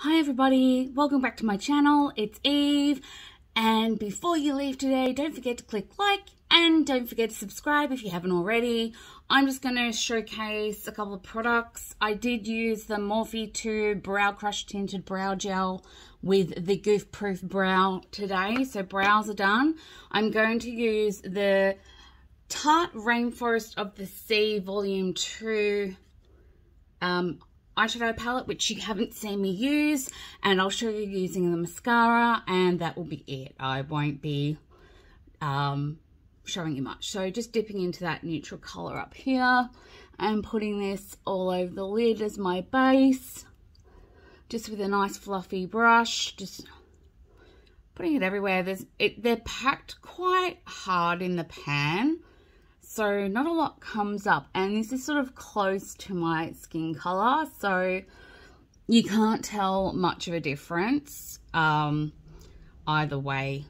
Hi everybody, welcome back to my channel. It's Eve, and before you leave today, don't forget to click like and don't forget to subscribe if you haven't already. I'm just going to showcase a couple of products. I did use the Morphe 2 Brow Crush Tinted Brow Gel with the Goof Proof Brow today, so brows are done. I'm going to use the Tarte Rainforest of the Sea Volume 2 eyeshadow palette, which you haven't seen me use, and I'll show you using the mascara, and that will be it. I won't be showing you much. So just dipping into that neutral color up here and putting this all over the lid as my base, just with a nice fluffy brush, just putting it everywhere. They're packed quite hard in the pan, so not a lot comes up, and this is sort of close to my skin color, so you can't tell much of a difference either way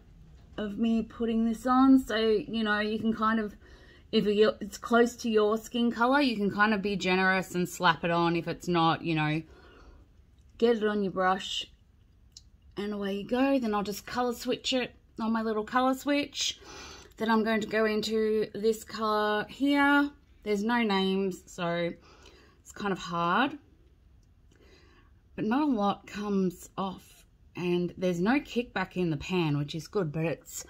of me putting this on. So, you know, you can kind of, if it's close to your skin color, you can kind of be generous and slap it on. If it's not, you know, get it on your brush and away you go. Then I'll just color switch it on my little color switch. Then I'm going to go into this color here. There's no names, so it's kind of hard, but not a lot comes off, and there's no kickback in the pan, which is good, but it's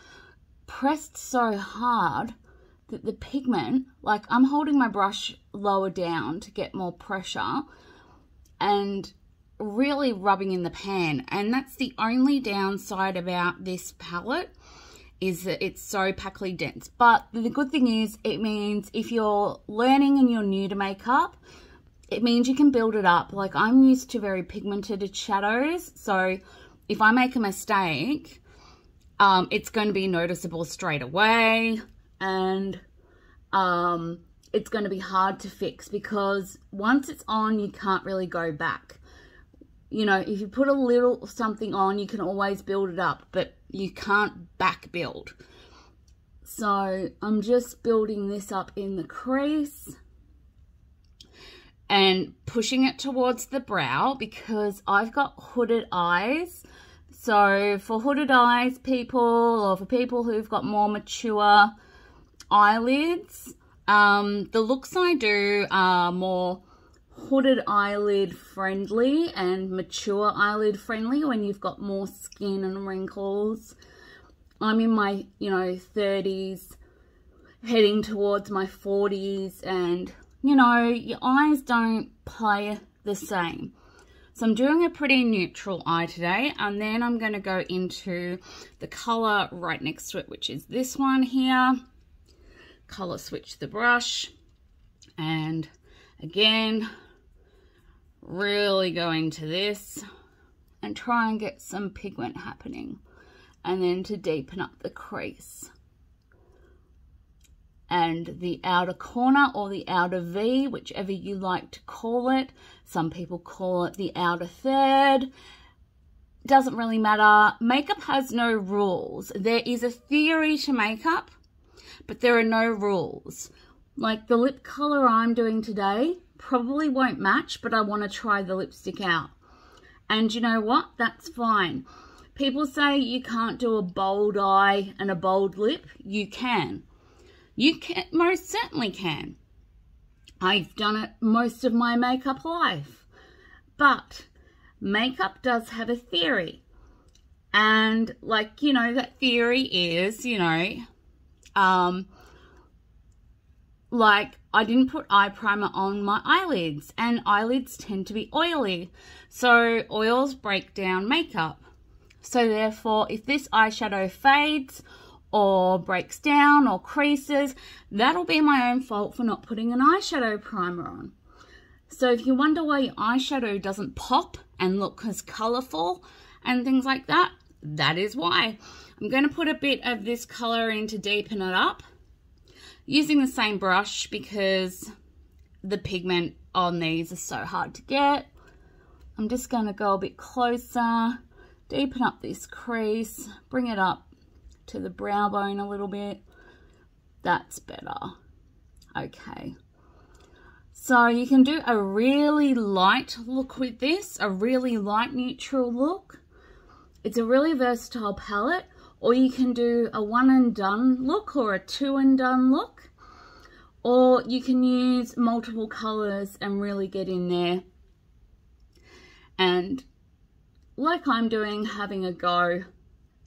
pressed so hard that the pigment, like, I'm holding my brush lower down to get more pressure and really rubbing in the pan, and that's the only downside about this palette, is that it's so packly dense. But the good thing is, it means if you're learning and you're new to makeup, it means you can build it up. Like, I'm used to very pigmented shadows, so if I make a mistake, it's going to be noticeable straight away, and it's going to be hard to fix, because once it's on, you can't really go back. You know, if you put a little something on, you can always build it up, but you can't back build. So I'm just building this up in the crease and pushing it towards the brow, because I've got hooded eyes. So for hooded eyes people, or for people who've got more mature eyelids, the looks I do are more hooded eyelid friendly and mature eyelid friendly when you've got more skin and wrinkles. I'm in my, you know, 30s, heading towards my 40s, and, you know, your eyes don't play the same. So I'm doing a pretty neutral eye today, and then I'm going to go into the color right next to it, which is this one here. Color switch the brush, and again, really go into this and try and get some pigment happening, and then to deepen up the crease and the outer corner, or the outer V, whichever you like to call it. Some people call it the outer third. Doesn't really matter. Makeup has no rules. There is a theory to makeup, but there are no rules. Like the lip color I'm doing today probably won't match, but I want to try the lipstick out. And you know what? That's fine. People say you can't do a bold eye and a bold lip. You can. You can, most certainly can. I've done it most of my makeup life. But makeup does have a theory. And, like, you know, that theory is, you know, like, I didn't put eye primer on my eyelids, and eyelids tend to be oily. So oils break down makeup. So therefore, if this eyeshadow fades or breaks down or creases, that'll be my own fault for not putting an eyeshadow primer on. So if you wonder why your eyeshadow doesn't pop and look as colorful and things like that, that is why. I'm going to put a bit of this color in to deepen it up, using the same brush, because the pigment on these is so hard to get. I'm just going to go a bit closer, deepen up this crease, bring it up to the brow bone a little bit. That's better. Okay. So you can do a really light look with this, a really light neutral look. It's a really versatile palette, or you can do a one and done look or a two and done look, or you can use multiple colors and really get in there and, like I'm doing, having a go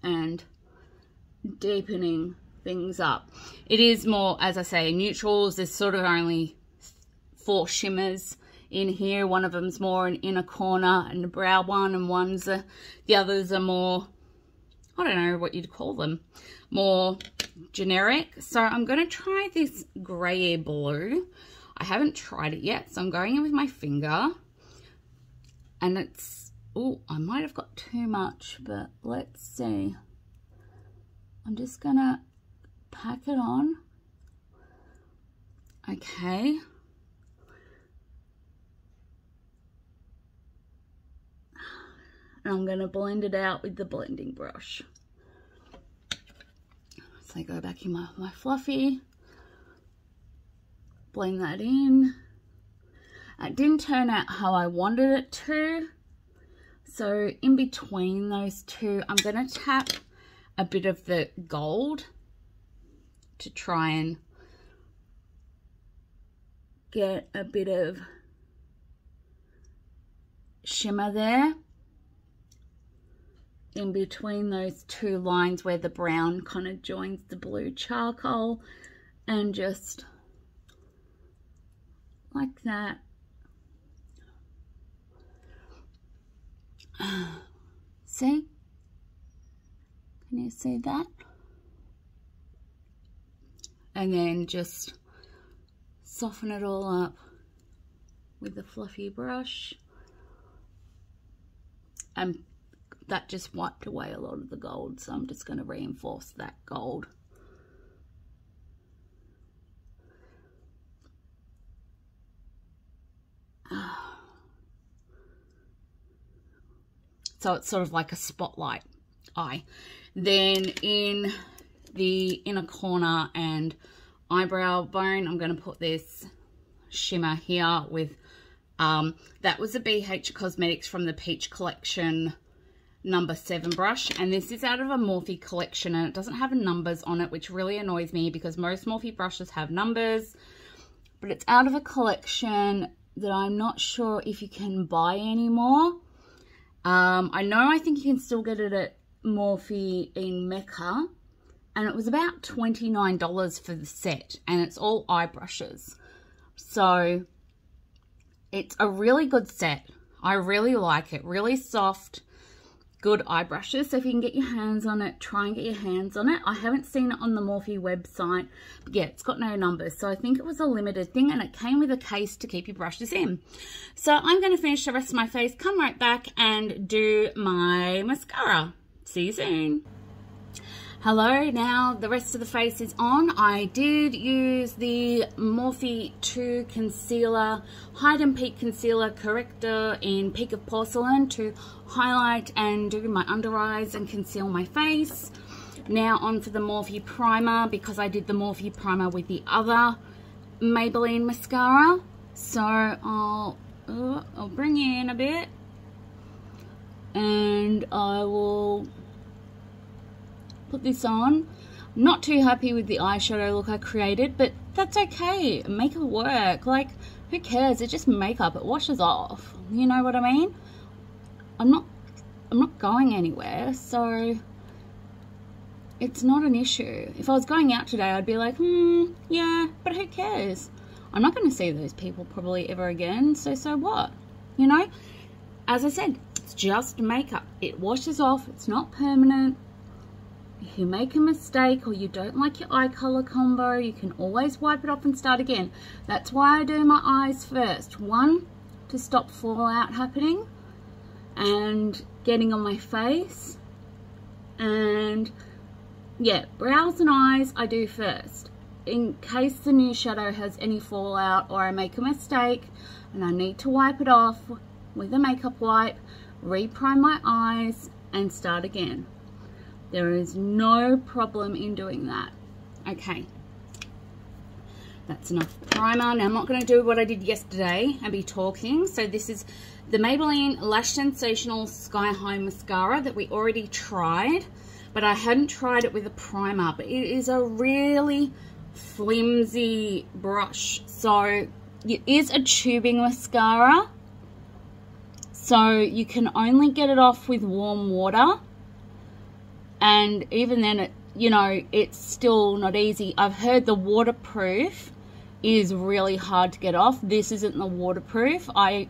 and deepening things up. It is more, as I say, neutrals. There's sort of only 4 shimmers in here. One of them's more an inner corner and a brow one, and the others are more, I don't know what you'd call them, more generic. So I'm going to try this grey blue. I haven't tried it yet, so I'm going in with my finger, and it's, oh, I might have got too much, but let's see. I'm just gonna pack it on. Okay. And I'm gonna blend it out with the blending brush. So I go back in my fluffy, blend that in. It didn't turn out how I wanted it to. So in between those two, I'm gonna tap a bit of the gold to try and get a bit of shimmer there in between those two lines where the brown kind of joins the blue charcoal, and just like that. See? Can you see that? And then just soften it all up with the fluffy brush. And that just wiped away a lot of the gold, so I'm just going to reinforce that gold. So it's sort of like a spotlight eye. Then in the inner corner and eyebrow bone, I'm going to put this shimmer here with, that was a BH Cosmetics from the Peach Collection number 7 brush, and this is out of a Morphe collection, and it doesn't have numbers on it, which really annoys me because most Morphe brushes have numbers, but it's out of a collection that I'm not sure if you can buy anymore. I think you can still get it at Morphe in Mecca, and it was about $29 for the set, and it's all eye brushes. So it's a really good set. I really like it. Really soft, good eye brushes. So if you can get your hands on it, try and get your hands on it. I haven't seen it on the Morphe website, but yeah, it's got no numbers. So I think it was a limited thing, and it came with a case to keep your brushes in. So I'm going to finish the rest of my face, come right back and do my mascara. See you soon. Hello, now the rest of the face is on. I did use the Morphe 2 Concealer, Hide and Peak Concealer Corrector in Peak of Porcelain to highlight and do my under eyes and conceal my face. Now on for the Morphe Primer, because I did the Morphe Primer with the other Maybelline mascara. So I'll bring you in a bit, and I will put this on. I'm not too happy with the eyeshadow look I created, but that's okay. Make it work. Like, who cares? It's just makeup. It washes off. You know what I mean? I'm not going anywhere, so it's not an issue. If I was going out today, I'd be like, yeah, but who cares? I'm not going to see those people probably ever again, so what? You know? As I said, it's just makeup. It washes off. It's not permanent. If you make a mistake or you don't like your eye color combo, you can always wipe it off and start again. That's why I do my eyes first. 1, to stop fallout happening and getting on my face. And yeah, brows and eyes I do first, in case the new shadow has any fallout or I make a mistake and I need to wipe it off with a makeup wipe, reprime my eyes and start again. There is no problem in doing that. Okay. That's enough primer. Now I'm not going to do what I did yesterday and be talking. So this is the Maybelline Lash Sensational Sky High mascara that we already tried, but I hadn't tried it with a primer. But it is a really flimsy brush. So it is a tubing mascara, so you can only get it off with warm water, and even then it, you know, it's still not easy. I've heard the waterproof is really hard to get off. This isn't the waterproof. I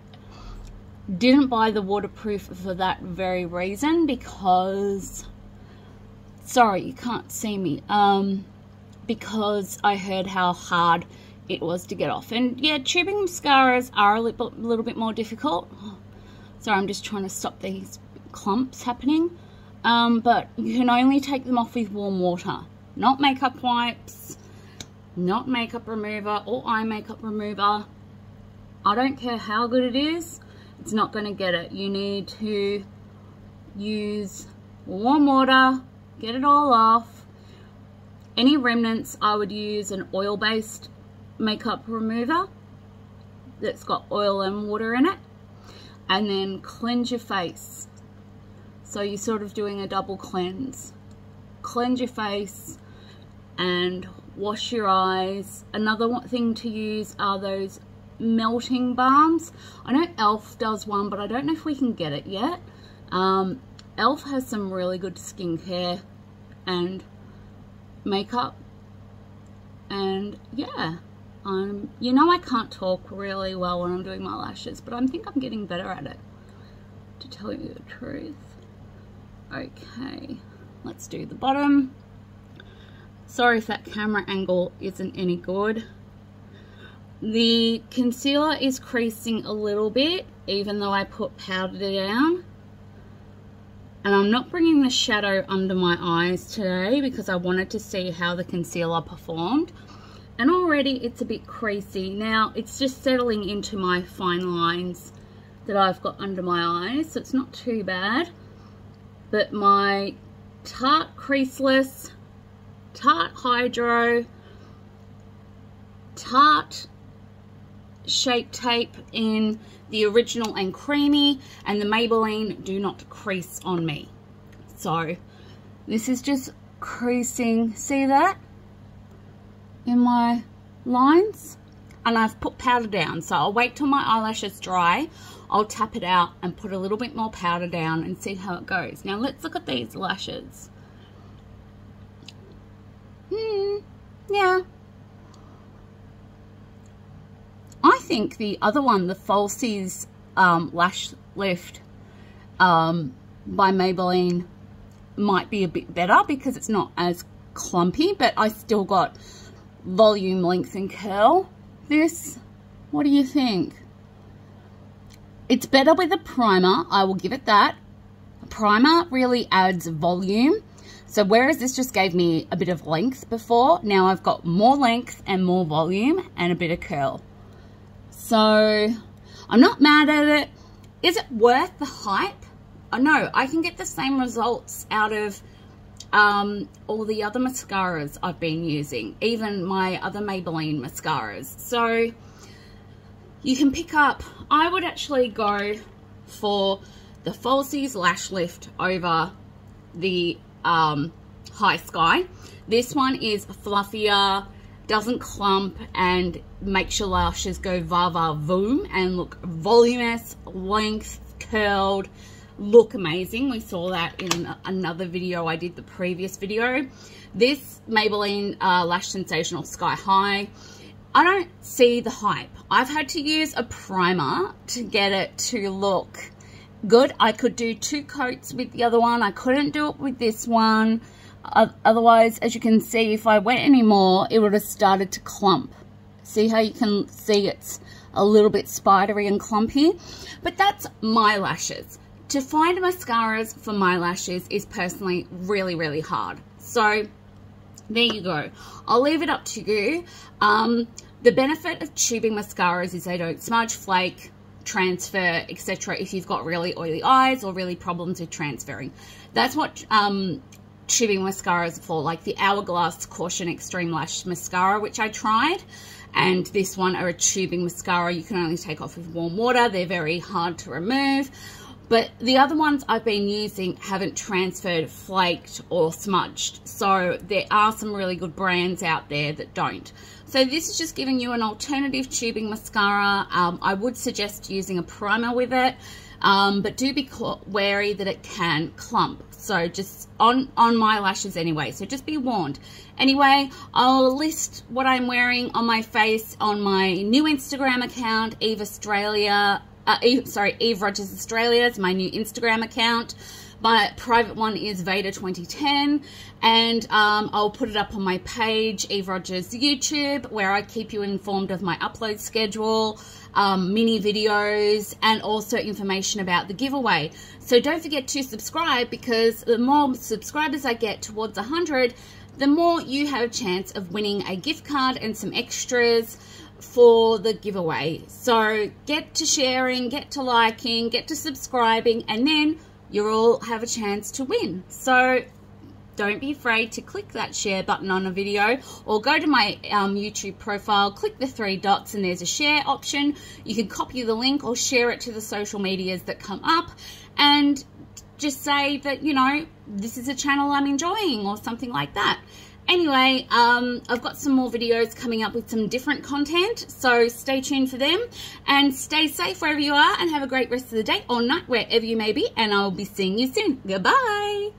didn't buy the waterproof for that very reason, because, sorry, you can't see me, because I heard how hard it was to get off. And yeah, tubing mascaras are a little bit more difficult. Sorry, I'm just trying to stop these clumps happening. But you can only take them off with warm water, not makeup wipes, not makeup remover or eye makeup remover. I don't care how good it is, it's not going to get it. You need to use warm water, get it all off. Any remnants, I would use an oil-based makeup remover that's got oil and water in it, and then cleanse your face. So you're sort of doing a double cleanse. Cleanse your face and wash your eyes. Another thing to use are those melting balms. I know Elf does one, but I don't know if we can get it yet. Elf has some really good skincare and makeup, and yeah, you know, I can't talk really well when I'm doing my lashes, but I think I'm getting better at it, to tell you the truth. Okay, let's do the bottom. Sorry if that camera angle isn't any good. The concealer is creasing a little bit, even though I put powder down. And I'm not bringing the shadow under my eyes today because I wanted to see how the concealer performed. And already it's a bit creasy. Now it's just settling into my fine lines that I've got under my eyes, so it's not too bad. But my Tarte Creaseless, Tarte Hydro, Tarte Shape Tape in the original and creamy, and the Maybelline Do Not Crease on Me. So this is just creasing, see that? In my lines. And I've put powder down, so I'll wait till my eyelashes dry. I'll tap it out and put a little bit more powder down and see how it goes. Now let's look at these lashes. Yeah. I think the other one, the Falsies Lash Lift by Maybelline, might be a bit better because it's not as clumpy, but I still got volume, length and curl. This, what do you think? It's better with a primer, I will give it that. A primer really adds volume. So whereas this just gave me a bit of length before, now I've got more length and more volume and a bit of curl. So I'm not mad at it. Is it worth the hype? No, I can get the same results out of all the other mascaras I've been using, even my other Maybelline mascaras. So you can pick up, I would actually go for the Falsies Lash Lift over the High Sky. This one is fluffier, doesn't clump, and makes your lashes go va-va-voom and look voluminous, length, curled, look amazing. We saw that in another video I did, the previous video. This Maybelline Lash Sensational Sky High, I don't see the hype. I've had to use a primer to get it to look good. I could do 2 coats with the other one. I couldn't do it with this one. Otherwise, as you can see, if I went any more, it would have started to clump. See how you can see it's a little bit spidery and clumpy? But that's my lashes. To find mascaras for my lashes is personally really, really hard. So there you go. I'll leave it up to you. The benefit of tubing mascaras is they don't smudge, flake, transfer, etc. if you've got really oily eyes or really problems with transferring. That's what tubing mascaras are for, like the Hourglass Caution Extreme Lash Mascara, which I tried, and this one are a tubing mascara. You can only take off with warm water. They're very hard to remove. But the other ones I've been using haven't transferred, flaked, or smudged. So there are some really good brands out there that don't. So this is just giving you an alternative tubing mascara. I would suggest using a primer with it, but do be wary that it can clump. So just on my lashes anyway, so just be warned. Anyway, I'll list what I'm wearing on my face on my new Instagram account, Eve Rogers Australia is my new Instagram account. My private one is Vader 2010, and I'll put it up on my page, Eve Rogers YouTube, where I keep you informed of my upload schedule, mini videos, and also information about the giveaway. So don't forget to subscribe, because the more subscribers I get towards 100, the more you have a chance of winning a gift card and some extras for the giveaway. So get to sharing, get to liking, get to subscribing, and then you'll all have a chance to win. So don't be afraid to click that share button on a video, or go to my YouTube profile, click the 3 dots, and there's a share option. You can copy the link or share it to the social medias that come up, and just say that, you know, this is a channel I'm enjoying, or something like that. Anyway, I've got some more videos coming up with some different content, so stay tuned for them, and stay safe wherever you are, and have a great rest of the day or night wherever you may be, and I'll be seeing you soon. Goodbye.